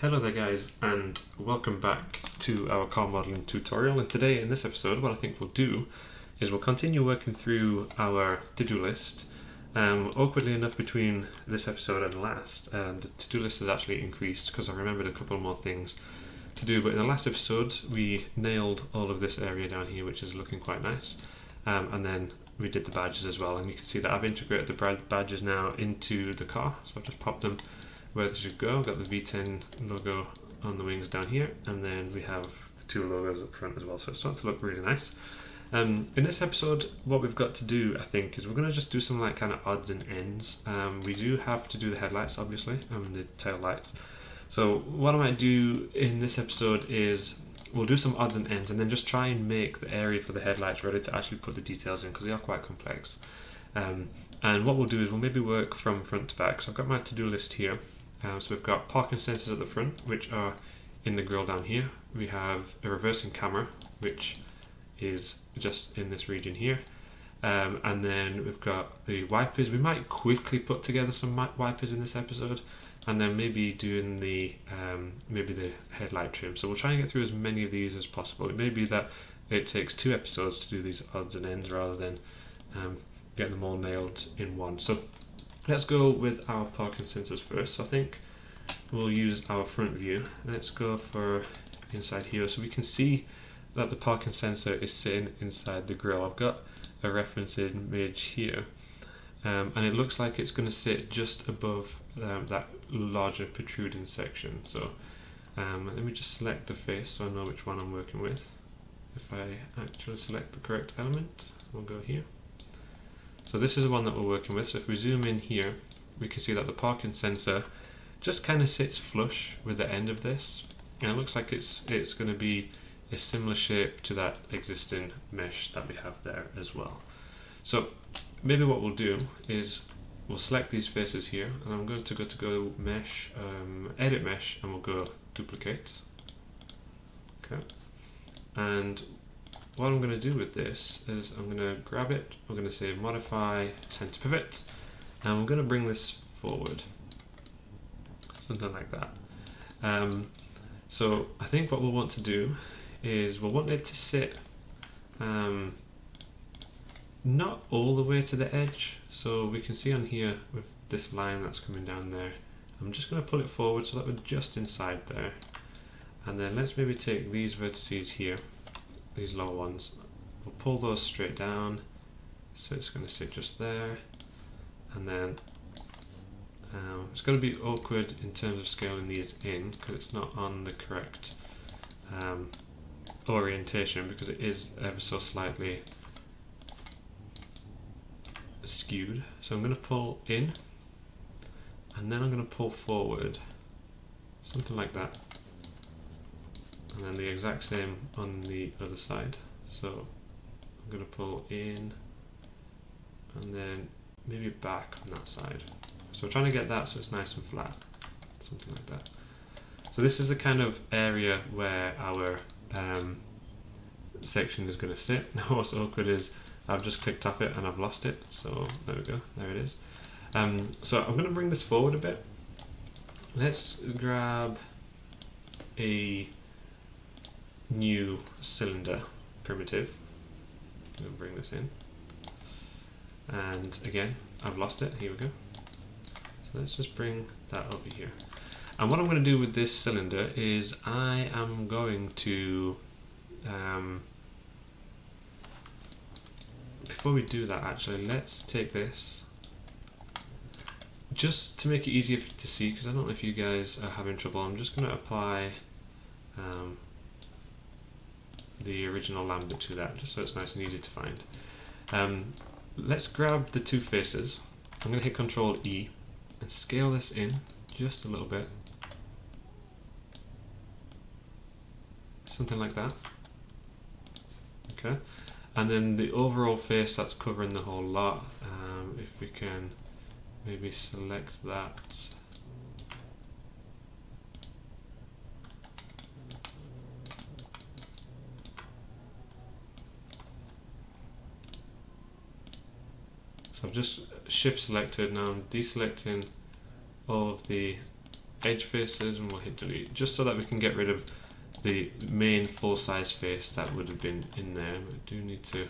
Hello there guys, and welcome back to our car modeling tutorial. And today in this episode what I think we'll do is we'll continue working through our to-do list. Awkwardly enough, between this episode and last, the to-do list has actually increased because I remembered a couple more things to do. But in the last episode we nailed all of this area down here, which is looking quite nice, and then we did the badges as well, and you can see that I've integrated the badges now into the car. So I've just popped them where they should go. I've got the V10 logo on the wings down here, and then we have the two logos up front as well, so it's starting to look really nice. In this episode what we've got to do, I think, is we're going to just do some like kind of odds and ends. We do have to do the headlights obviously, and the tail lights. So what I might do in this episode is we'll do some odds and ends and then just try and make the area for the headlights ready to actually put the details in, because they are quite complex. And what we'll do is we'll maybe work from front to back. So I've got my to-do list here. So we've got parking sensors at the front, which are in the grille down here. We have a reversing camera, which is just in this region here. And then we've got the wipers. We might quickly put together some wipers in this episode, and then maybe doing the maybe the headlight trim. So we'll try and get through as many of these as possible. It may be that it takes 2 episodes to do these odds and ends rather than getting them all nailed in one. So let's go with our parking sensors first. So I think we'll use our front view. Let's go for inside here, so we can see that the parking sensor is sitting inside the grille. I've got a reference image here, and it looks like it's going to sit just above that larger protruding section. So let me just select the face so I know which one I'm working with. If I actually select the correct element, we'll go here. So this is the one that we're working with. So if we zoom in here, we can see that the parking sensor just kind of sits flush with the end of this, and it looks like it's going to be a similar shape to that existing mesh that we have there as well. So maybe what we'll do is we'll select these faces here, and I'm going to go mesh, edit mesh, and we'll go duplicate. Okay, and what I'm going to do with this is I'm going to grab it, we're going to say modify center pivot, and we're going to bring this forward, something like that. So I think what we'll want to do is we'll want it to sit not all the way to the edge. So we can see on here with this line that's coming down there, I'm just going to pull it forward so that we're just inside there. And then let's maybe take these vertices here, these lower ones, we'll pull those straight down, so it's going to sit just there. And then it's going to be awkward in terms of scaling these in because it's not on the correct orientation, because it is ever so slightly skewed. So I'm going to pull in, and then I'm going to pull forward, something like that. And then the exact same on the other side. So I'm going to pull in and then maybe back on that side. So we're trying to get that so it's nice and flat, something like that. So this is the kind of area where our section is going to sit. Now what's awkward is I've just clicked off it and I've lost it. So there we go, there it is. So I'm going to bring this forward a bit. Let's grab a new cylinder primitive. I'm going to bring this in, and again I've lost it. Here we go. So let's just bring that over here, and what I'm going to do with this cylinder is I am going to before we do that, actually let's take this just to make it easier to see, because I don't know if you guys are having trouble. I'm just going to apply the original lambda to that, just so it's nice and easy to find. Let's grab the two faces. I'm going to hit Control E and scale this in just a little bit, something like that. Okay, and then the overall face that's covering the whole lot, if we can maybe select that. So I've just shift selected, now I'm deselecting all of the edge faces and we'll hit delete, just so that we can get rid of the main full-size face that would have been in there. We do need to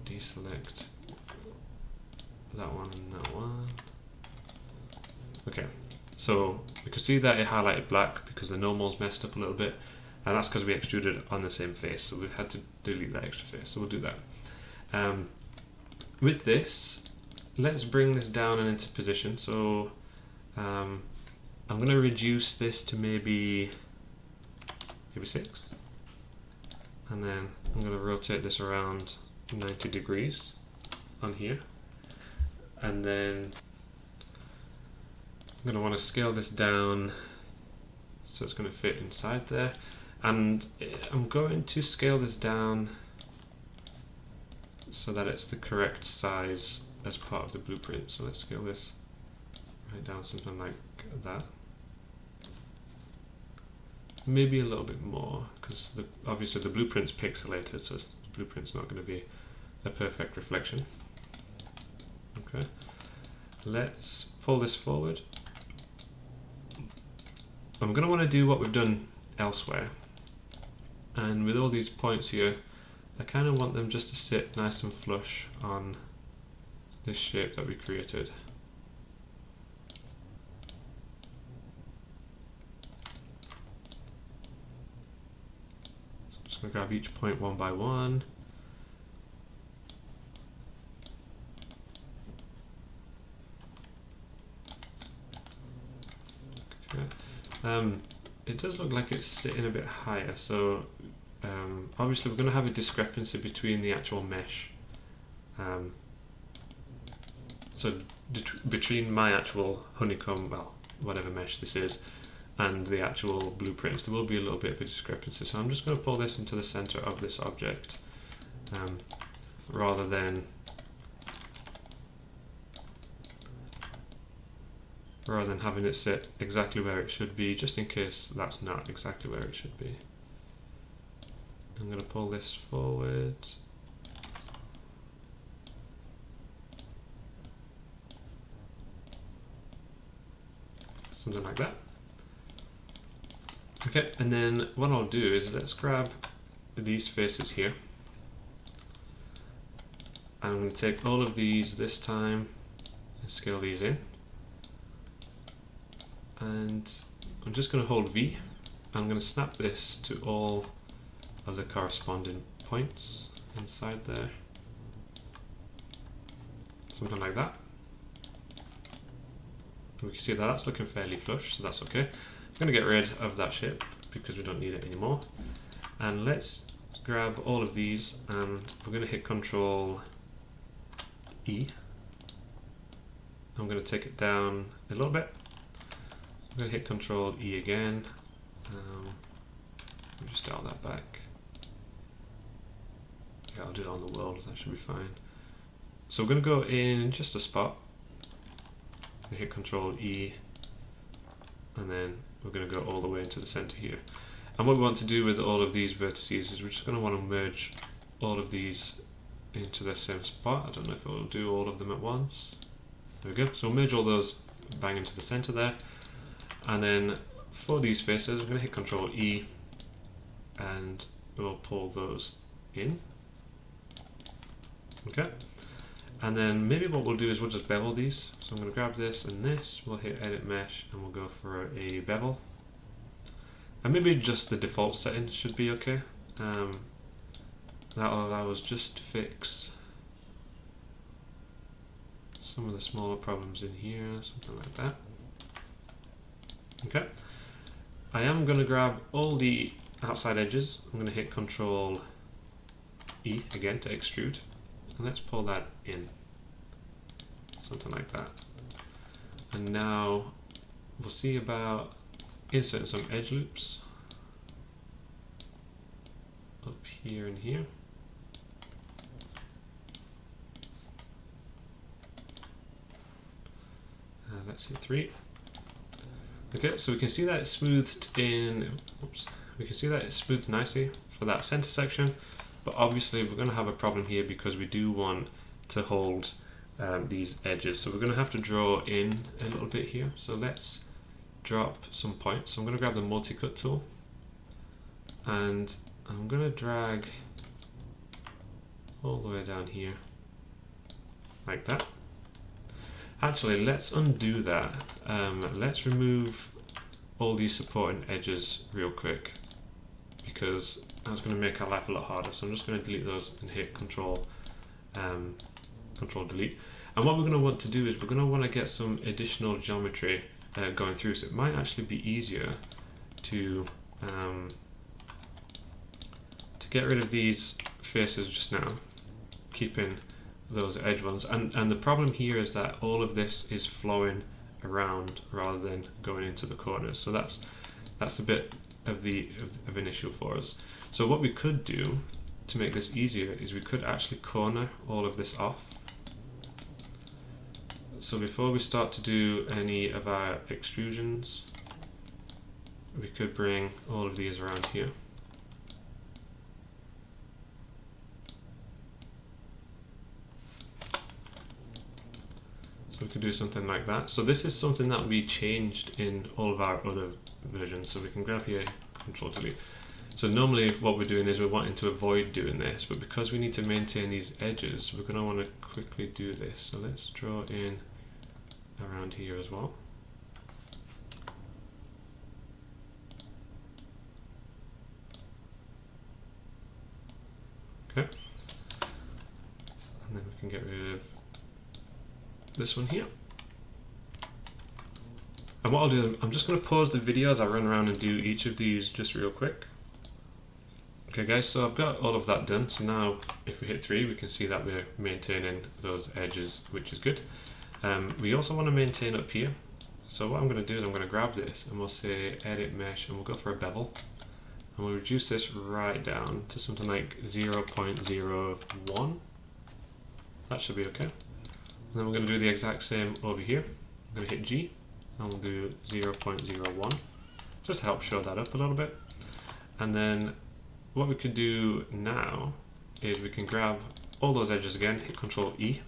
deselect that one and that one. Okay, so we can see that it highlighted black because the normal's messed up a little bit, and that's because we extruded on the same face, so we had to delete that extra face, so we'll do that. With this, let's bring this down and into position. So I'm going to reduce this to maybe 6, and then I'm going to rotate this around 90 degrees on here, and then I'm going to want to scale this down so it's going to fit inside there, and I'm going to scale this down so that it's the correct size as part of the blueprint. So let's scale this right down, something like that. Maybe a little bit more, because obviously the blueprint's pixelated, so the blueprint's not going to be a perfect reflection. Okay, let's pull this forward. I'm going to want to do what we've done elsewhere, and with all these points here, I kind of want them just to sit nice and flush on this shape that we created. So I'm just going to grab each point one by one. Okay. It does look like it's sitting a bit higher, so obviously we're going to have a discrepancy between the actual mesh. So between my actual honeycomb, well, whatever mesh this is, and the actual blueprints, there will be a little bit of a discrepancy. So I'm just going to pull this into the center of this object, rather than having it sit exactly where it should be, just in case that's not exactly where it should be. I'm going to pull this forward. Something like that. Okay, and then what I'll do is let's grab these faces here. I'm going to take all of these this time and scale these in. And I'm just going to hold V. I'm going to snap this to all of the corresponding points inside there. Something like that. And we can see that that's looking fairly flush, so that's okay. I'm going to get rid of that shape because we don't need it anymore. And let's grab all of these and we're going to hit Control E. I'm going to take it down a little bit. I'm going to hit Control E again. Let me just dial that back. Yeah, I'll do it on the world, that should be fine. So we're going to go in just a spot. Hit Control E, and then we're going to go all the way into the center here. And what we want to do with all of these vertices is we're just going to want to merge all of these into the same spot. I don't know if it will do all of them at once. There we go. So we'll merge all those bang into the center there. And then for these faces, I'm going to hit Control E, and we'll pull those in. Okay. And then maybe what we'll do is we'll just bevel these. So I'm going to grab this and this, we'll hit Edit Mesh, and we'll go for a bevel. And maybe just the default setting should be okay. That'll allow us just to fix some of the smaller problems in here, something like that. Okay. I am going to grab all the outside edges. I'm going to hit Control E again to extrude. And let's pull that in. Something like that. And now we'll see about inserting some edge loops up here and here. Let's hit 3. Okay, so we can see that it's smoothed in. Oops. We can see that it's smoothed nicely for that center section, but obviously we're going to have a problem here because we do want to hold these edges. So we're going to have to draw in a little bit here. So let's drop some points. So I'm going to grab the multi-cut tool and I'm going to drag all the way down here like that. Actually, let's undo that. Let's remove all these supporting edges real quick, because that's going to make our life a lot harder. So I'm just going to delete those and hit Control Delete. And what we're going to want to do is we're going to want to get some additional geometry going through. So it might actually be easier to get rid of these faces just now, keeping those edge ones. And the problem here is that all of this is flowing around rather than going into the corners. So that's a bit of an issue for us. So what we could do to make this easier is we could actually corner all of this off. So before we start to do any of our extrusions, we could bring all of these around here. So we could do something like that. So this is something that we changed in all of our other versions. So we can grab here, Control Delete. So normally what we're doing is we're wanting to avoid doing this, but because we need to maintain these edges, we're going to want to quickly do this. So let's draw in around here as well. Okay. And then we can get rid of this one here. And what I'll do, I'm just going to pause the video as I run around and do each of these just real quick. Okay guys, so I've got all of that done. So now if we hit 3, we can see that we're maintaining those edges, which is good. We also want to maintain up here. So what I'm going to do is I'm going to grab this and we'll say Edit Mesh, and we'll go for a bevel. And we'll reduce this right down to something like 0.01. That should be okay. And then we're going to do the exact same over here. I'm going to hit G and we'll do 0.01, just to help show that up a little bit. And then what we could do now is we can grab all those edges again, hit Control E.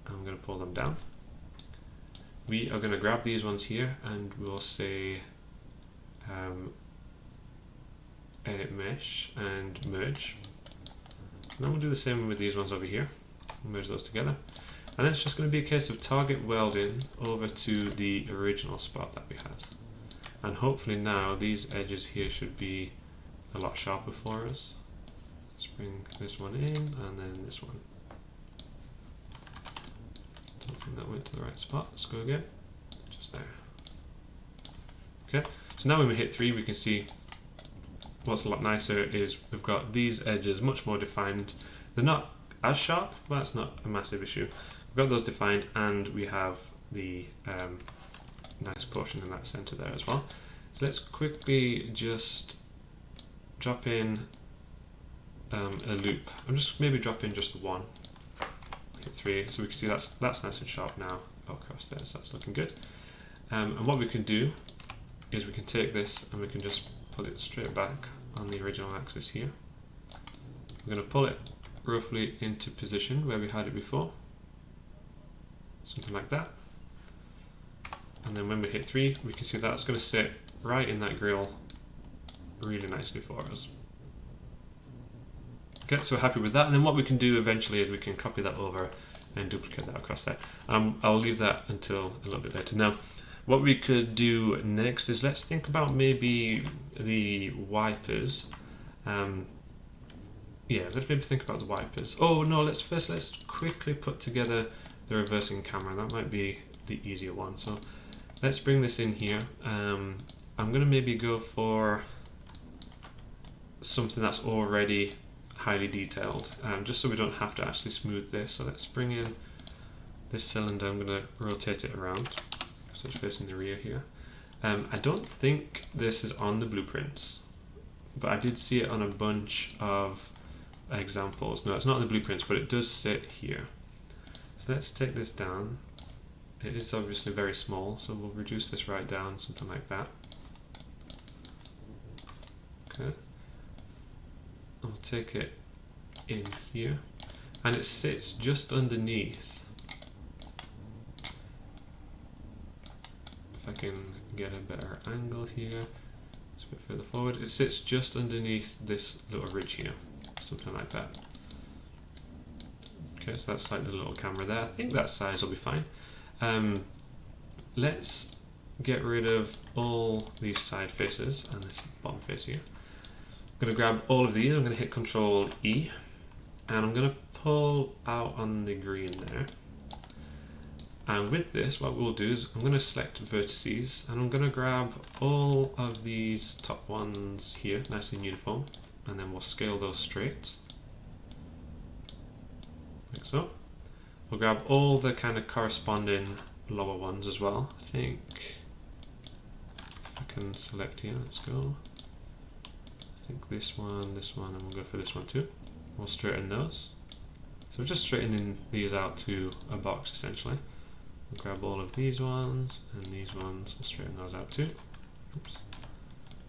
I'm going to pull them down. We are going to grab these ones here and we'll say Edit Mesh and Merge. And then we'll do the same with these ones over here. Merge those together. And then it's just going to be a case of target welding over to the original spot that we had. And hopefully now these edges here should be a lot sharper for us. Let's bring this one in and then this one. Don't think that went to the right spot. Let's go again. Just there. Okay, so now when we hit 3, we can see what's a lot nicer is we've got these edges much more defined. They're not as sharp, but that's not a massive issue. We've got those defined and we have the nice portion in that center there as well. So let's quickly just drop in a loop. I'm just maybe drop in just the one. Hit 3, so we can see that's nice and sharp now across there, so that's looking good. And what we can do is we can take this and we can just pull it straight back on the original axis here. We're going to pull it roughly into position where we had it before, something like that. And then when we hit 3, we can see that's going to sit right in that grill really nicely for us. Okay, so we're happy with that. And then what we can do eventually is we can copy that over and duplicate that across there. I'll leave that until a little bit later. Now, what we could do next is let's think about maybe the wipers. Yeah, let's maybe think about the wipers. Oh no, let's quickly put together the reversing camera. That might be the easier one. So let's bring this in here. I'm gonna maybe go for something that's already highly detailed, just so we don't have to actually smooth this. So let's bring in this cylinder. I'm gonna rotate it around so it's facing the rear here. I don't think this is on the blueprints, but I did see it on a bunch of examples. No, it's not in the blueprints, but it does sit here. So let's take this down. It is obviously very small, so we'll reduce this right down, something like that. Okay. I'll take it in here. and it sits just underneath. If I can get a better angle here, it's a bit further forward, it sits just underneath this little ridge here, something like that. Okay, so that's like the little camera there. I think that size will be fine. Let's get rid of all these side faces and this bottom face here. I'm going to grab all of these, I'm going to hit Control E, and I'm going to pull out on the green there. And with this, what we'll do is I'm going to select vertices, and I'm going to grab all of these top ones here, nice and uniform, and then we'll scale those straight. Like so. We'll grab all the kind of corresponding lower ones as well. I think I can select here, let's go. I think this one, and we'll go for this one too. We'll straighten those. So we're just straightening these out to a box essentially. We'll grab all of these ones and these ones, we'll straighten those out too. Oops.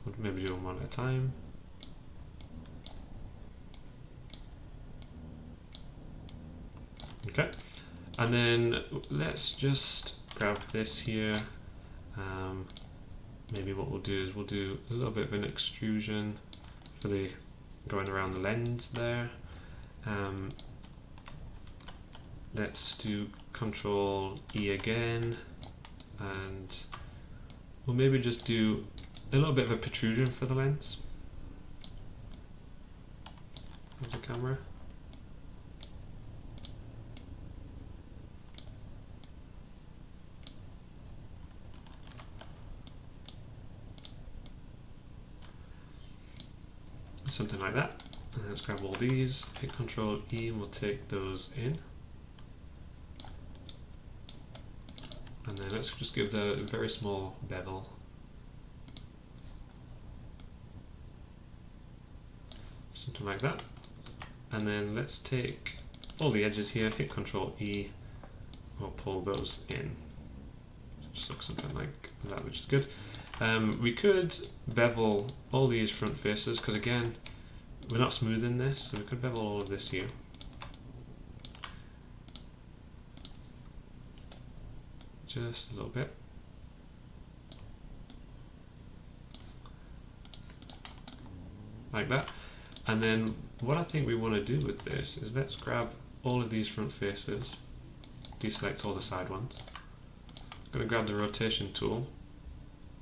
We'll maybe do them one at a time. Okay, and then let's just grab this here. Maybe what we'll do is we'll do a little bit of an extrusion for the going around the lens there. Let's do Control E again, and we'll maybe just do a little bit of a protrusion for the lens. There's the camera. Something like that. And let's grab all these, hit Control E, and we'll take those in. And then let's just give the very small bevel. Something like that. And then let's take all the edges here, hit Control E, we'll pull those in. Just looks something like that, which is good. We could bevel all these front faces, because again, we're not smoothing this, so we could bevel all of this here. Just a little bit. Like that. And then what I think we want to do with this is let's grab all of these front faces, deselect all the side ones. I'm going to grab the rotation tool,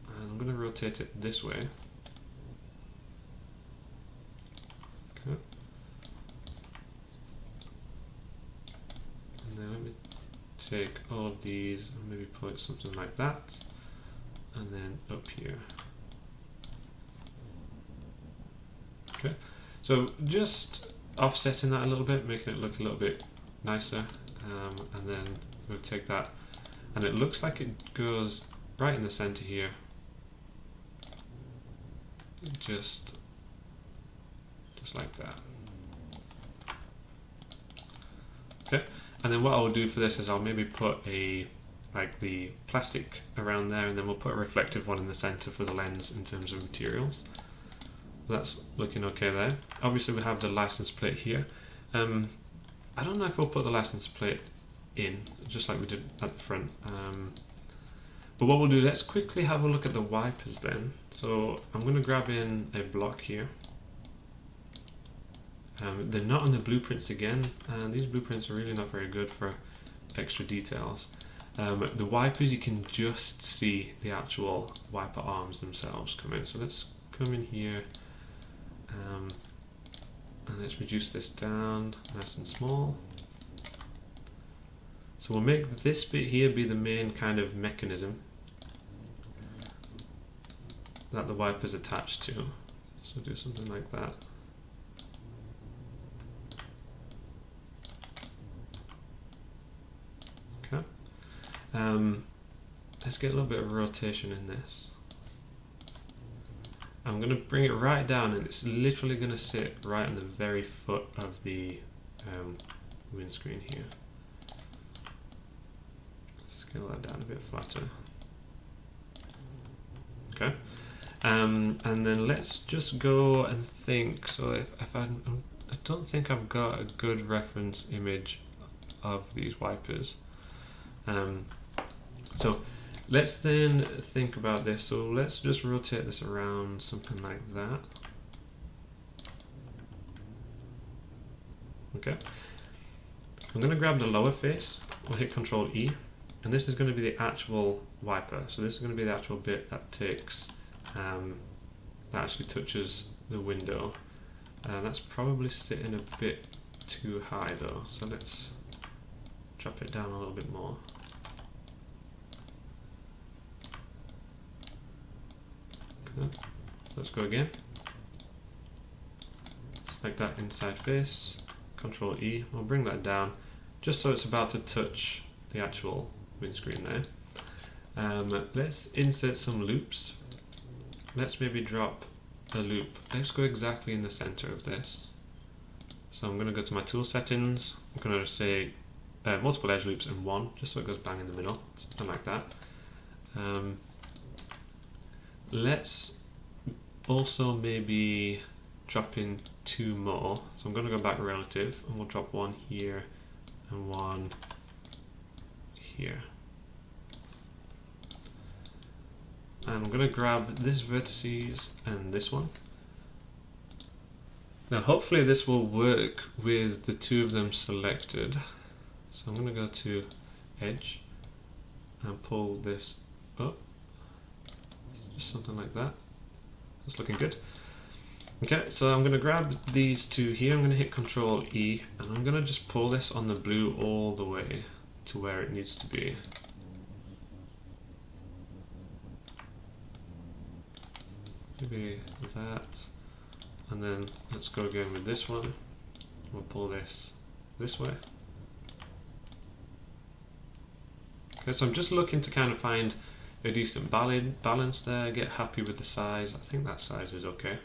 and I'm going to rotate it this way. Okay. And then let me take all of these and maybe put something like that, and then up here. Okay, so just offsetting that a little bit, making it look a little bit nicer, and then we'll take that, and it looks like it goes right in the center here. Just like that. Okay, and then what I'll do for this is I'll maybe put like the plastic around there, and then we'll put a reflective one in the center for the lens in terms of materials. That's looking okay there. Obviously we have the license plate here. I don't know if we'll put the license plate in, just like we did at the front. But what we'll do, let's quickly have a look at the wipers then. So I'm going to grab in a block here. They're not on the blueprints again, and these blueprints are really not very good for extra details. The wipers, you can just see the actual wiper arms themselves come in. So let's come in here, and let's reduce this down nice and small. So we'll make this bit here be the main kind of mechanism that the wiper is attached to. So do something like that. Okay. Let's get a little bit of rotation in this. I'm going to bring it right down, and it's literally going to sit right on the very foot of the windscreen here. Scale that down a bit flatter. Okay. And then let's just go and think. So if I I don't think I've got a good reference image of these wipers. So let's then think about this. So let's just rotate this around something like that. Okay. I'm going to grab the lower face. We'll hit Control E, and this is going to be the actual wiper. So this is going to be the actual bit that takes, that actually touches the window. That's probably sitting a bit too high though. So let's drop it down a little bit more. Okay. Let's go again. Select that inside face. Control E. We'll bring that down, just so it's about to touch the actual windscreen there. Let's insert some loops. Let's maybe drop a loop. Let's go exactly in the center of this. So I'm going to go to my tool settings. I'm going to say multiple edge loops and 1, just so it goes bang in the middle, something like that. Let's also maybe drop in 2 more. So I'm going to go back relative, and we'll drop 1 here and 1 here. And I'm going to grab this vertices and this one. Now hopefully this will work with the 2 of them selected. So I'm going to go to Edge and pull this up. Just something like that. That's looking good. Okay, so I'm going to grab these 2 here. I'm going to hit Control E, and I'm going to just pull this on the blue all the way to where it needs to be. Maybe that, and then let's go again with this one. We'll pull this way. Okay, so I'm just looking to kind of find a decent balance there, get happy with the size. I think that size is okay.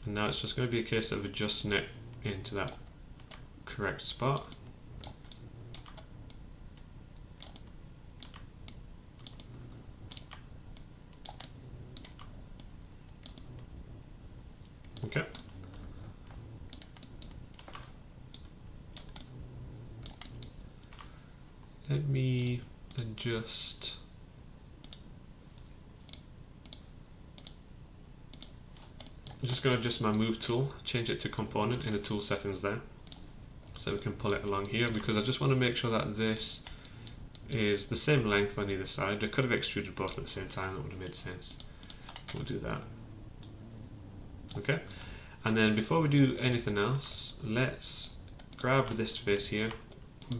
And now it's just going to be a case of adjusting it into that correct spot. Okay. Let me adjust. I'm just going to adjust my move tool, change it to component in the tool settings there, so we can pull it along here, because I just want to make sure that this is the same length on either side. I could have extruded both at the same time, that would have made sense. We'll do that. Okay, and then before we do anything else, let's grab this face here,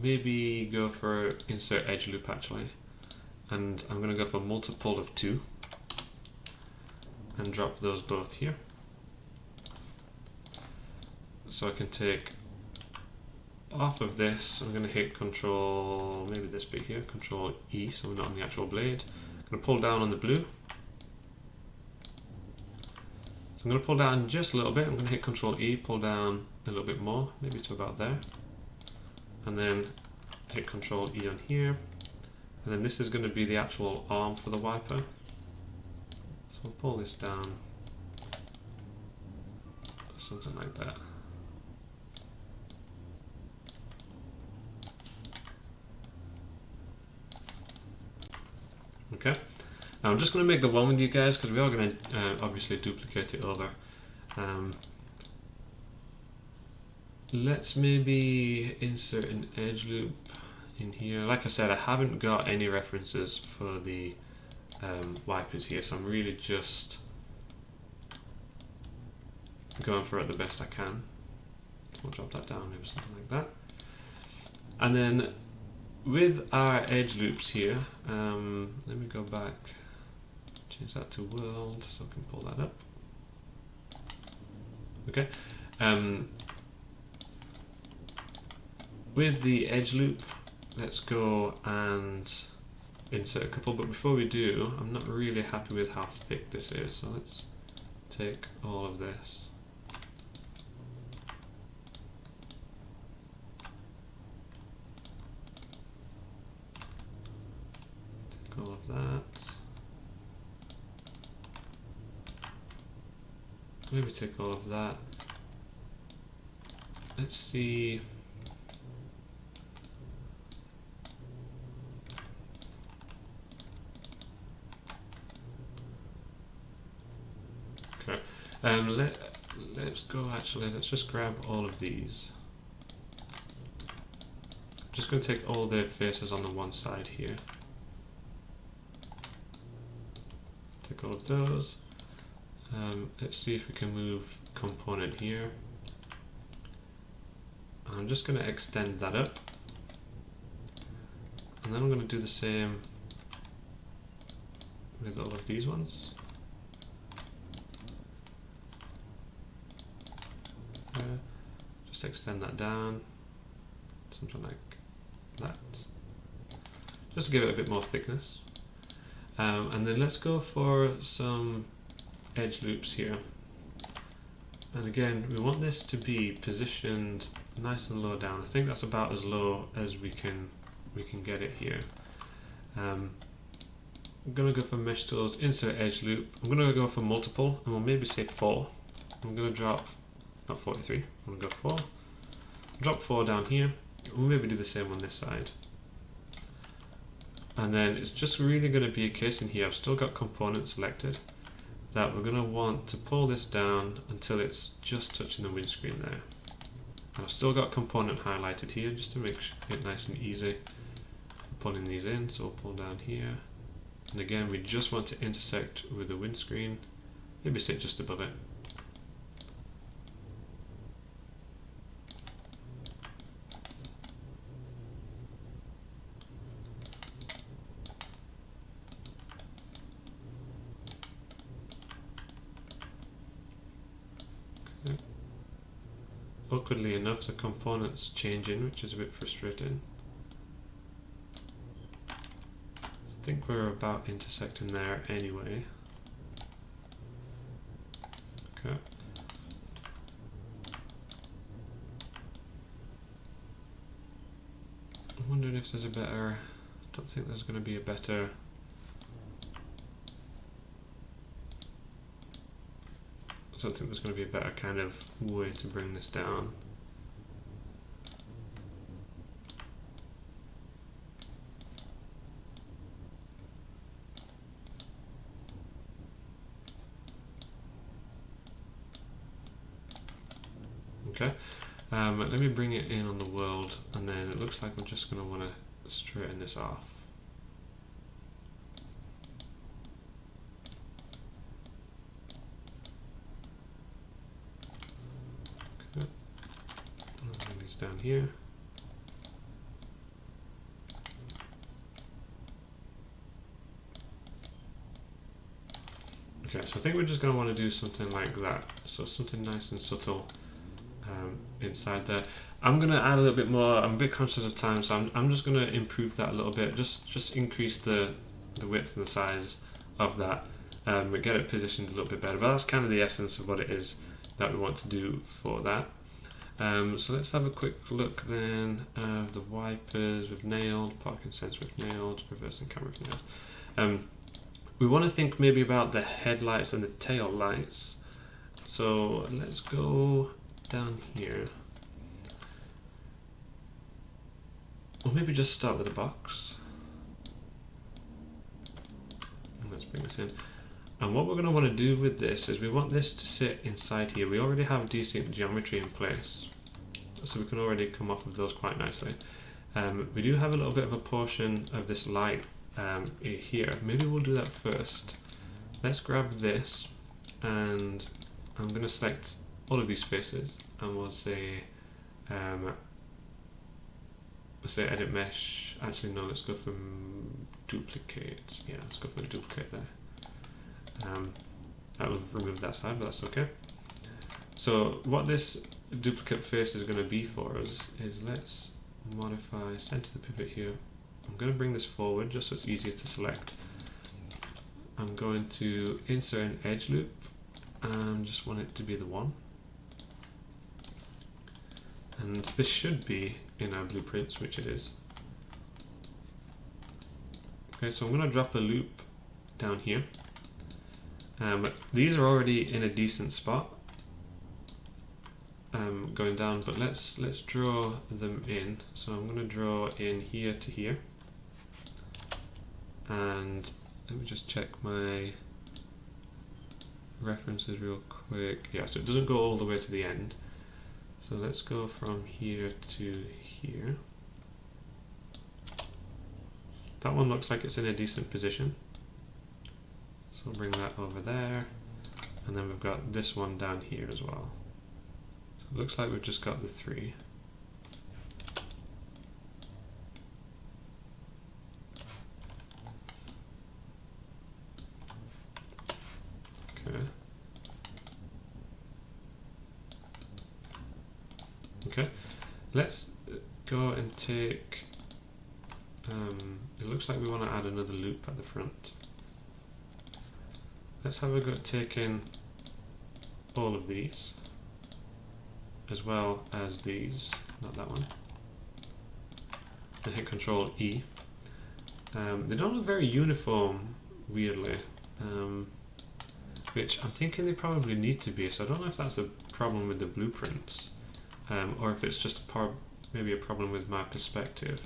maybe go for insert edge loop actually, and I'm going to go for multiple of 2 and drop those both here. So I can take off of this, I'm going to hit Control, maybe this bit here, Control E, so we're not on the actual blade. I'm going to pull down on the blue. So I'm going to pull down just a little bit. I'm going to hit Control E, pull down a little bit more, maybe to about there. And then hit Control E on here. And then this is going to be the actual arm for the wiper. So we'll pull this down, something like that. Okay, now I'm just going to make the one with you guys, because we are going to obviously duplicate it over. Let's maybe insert an edge loop in here. Like I said, I haven't got any references for the wipers here, so I'm really just going for it the best I can. We'll drop that down, maybe something like that. And then with our edge loops here, let me go back, change that to world so I can pull that up. Okay. With the edge loop, let's go and insert a couple, but before we do, I'm not really happy with how thick this is, so let's take all of this. All of that. Maybe take all of that. Let's see. Okay. Let's go. Actually, let's just grab all of these. I'm just going to take all their faces on the one side here. Take all of those. Let's see if we can move component here. I'm just going to extend that up, and then I'm going to do the same with all of these ones. Just extend that down, something like that, just to give it a bit more thickness. And then let's go for some edge loops here. And again, we want this to be positioned nice and low down. I think that's about as low as we can get it here. I'm gonna go for mesh tools, insert edge loop. I'm gonna go for multiple, and we'll maybe say 4. I'm gonna drop, not 43, I'm gonna go 4. Drop 4 down here. We'll maybe do the same on this side. And then it's just really going to be a case in here, I've still got components selected, that we're going to want to pull this down until it's just touching the windscreen there. And I've still got component highlighted here just to make it nice and easy pulling these in. So we'll pull down here, and again we just want to intersect with the windscreen, maybe sit just above it. Awkwardly enough, the component's changing, which is a bit frustrating. I think we're about intersecting there anyway. Okay. I'm wondering if there's a better, I don't think there's going to be a better I don't think there's going to be a better kind of way to bring this down. Okay, let me bring it in on the world, and then it looks like we're just going to want to straighten this off. Down here. Okay, so I think we're just going to want to do something like that. So something nice and subtle inside there. I'm going to add a little bit more. I'm a bit conscious of time, so I'm just going to improve that a little bit. Just increase the width and the size of that. Get it positioned a little bit better. But that's kind of the essence of what it is that we want to do for that. So let's have a quick look then. The wipers we've nailed, parking sensor we've nailed, reversing camera we've nailed. We want to think maybe about the headlights and the tail lights. So let's go down here. Or maybe just start with a box. And let's bring this in. And what we're going to want to do with this is we want this to sit inside here. We already have decent geometry in place, so we can already come off of those quite nicely. We do have a little bit of a portion of this light here. Maybe we'll do that first. Let's grab this, and I'm going to select all of these faces, and we'll say edit mesh. Actually, no, let's go for duplicate. Yeah, let's go for a duplicate there. That will remove that side, but that's okay. So what this duplicate face is going to be for us is, let's modify center the pivot here. I'm going to bring this forward just so it's easier to select. I'm going to insert an edge loop and just want it to be the 1. And this should be in our blueprints, which it is. Okay, so I'm going to drop a loop down here. These are already in a decent spot going down, but let's draw them in. So I'm going to draw in here to here, and let me just check my references real quick. Yeah, so it doesn't go all the way to the end. So let's go from here to here. That one looks like it's in a decent position. So I'll bring that over there. And then we've got this one down here as well. So it looks like we've just got the three. Okay. Okay. Let's go and take, it looks like we want to add another loop at the front. Let's have a go at taking all of these, as well as these, not that one, and hit Control E. They don't look very uniform, weirdly, which I'm thinking they probably need to be, so I don't know if that's a problem with the blueprints, or if it's just maybe a problem with my perspective.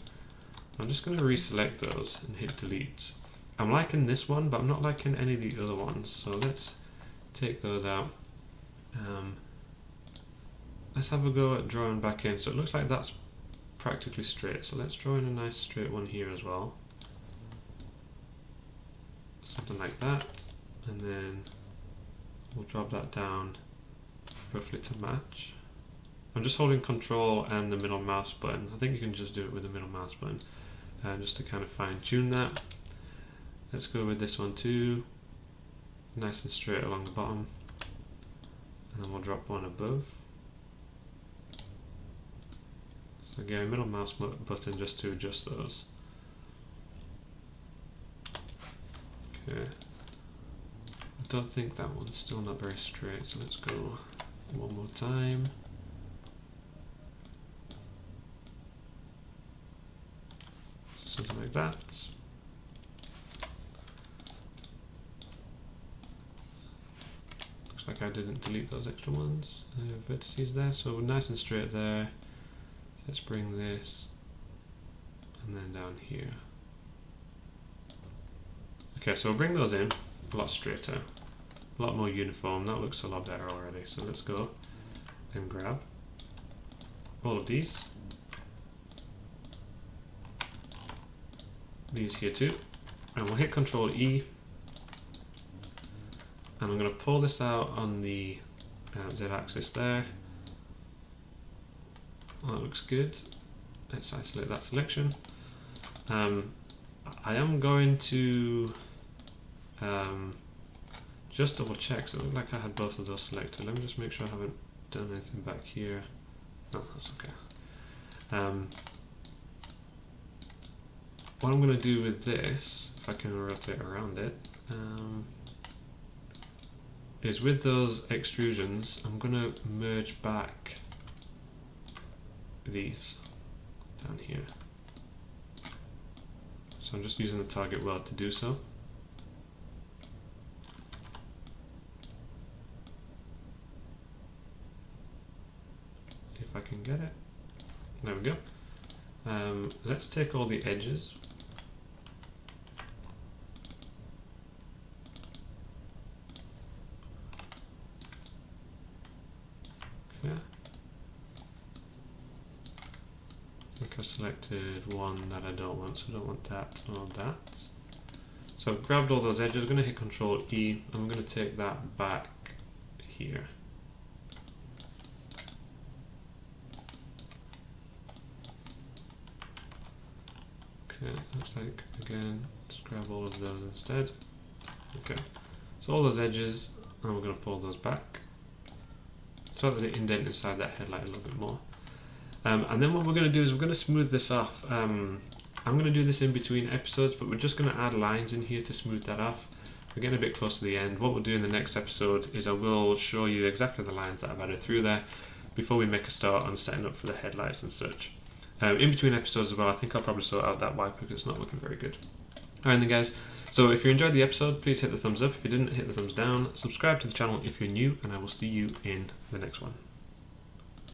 I'm just going to reselect those and hit delete. I'm liking this one, but I'm not liking any of the other ones, so let's take those out. Let's have a go at drawing back in. So it looks like that's practically straight, so let's draw in a nice straight one here as well. Something like that, and then we'll drop that down roughly to match. I'm just holding Control and the middle mouse button. I think you can just do it with the middle mouse button, just to kind of fine tune that. Let's go with this one too, nice and straight along the bottom, and then we'll drop one above. So again, middle mouse button just to adjust those. Okay, I don't think that one's still not very straight, so let's go one more time. Something like that. Looks like I didn't delete those extra ones. Vertices there, so nice and straight there. Let's bring this and then down here. Okay, so we'll bring those in a lot straighter, a lot more uniform. That looks a lot better already. So let's go and grab all of these here too, and we'll hit Control E, and I'm going to pull this out on the Z-axis there. Well, that looks good. Let's isolate that selection. I am going to just double check, so it looked like I had both of those selected. Let me just make sure I haven't done anything back here. No, that's okay. What I'm going to do with this, if I can rotate around it, is with those extrusions, I'm going to merge back these down here. So I'm just using the target weld to do so. If I can get it. There we go. Let's take all the edges. Okay. I think I've selected one that I don't want, so I don't want that or that. So I've grabbed all those edges, I'm going to hit Control E, and I'm going to take that back here. Okay, looks like, again, just grab all of those instead. Okay, so all those edges, and we're going to pull those back so that they indent inside that headlight a little bit more. And then what we're going to do is we're going to smooth this off. I'm going to do this in between episodes, but we're just going to add lines in here to smooth that off. We're getting a bit close to the end. What we'll do in the next episode is I will show you exactly the lines that I've added through there before we make a start on setting up for the headlights and such. In between episodes as well, I think I'll probably sort out that wiper because it's not looking very good. Alright then guys, so if you enjoyed the episode, please hit the thumbs up. If you didn't, hit the thumbs down. Subscribe to the channel if you're new, and I will see you in the next one.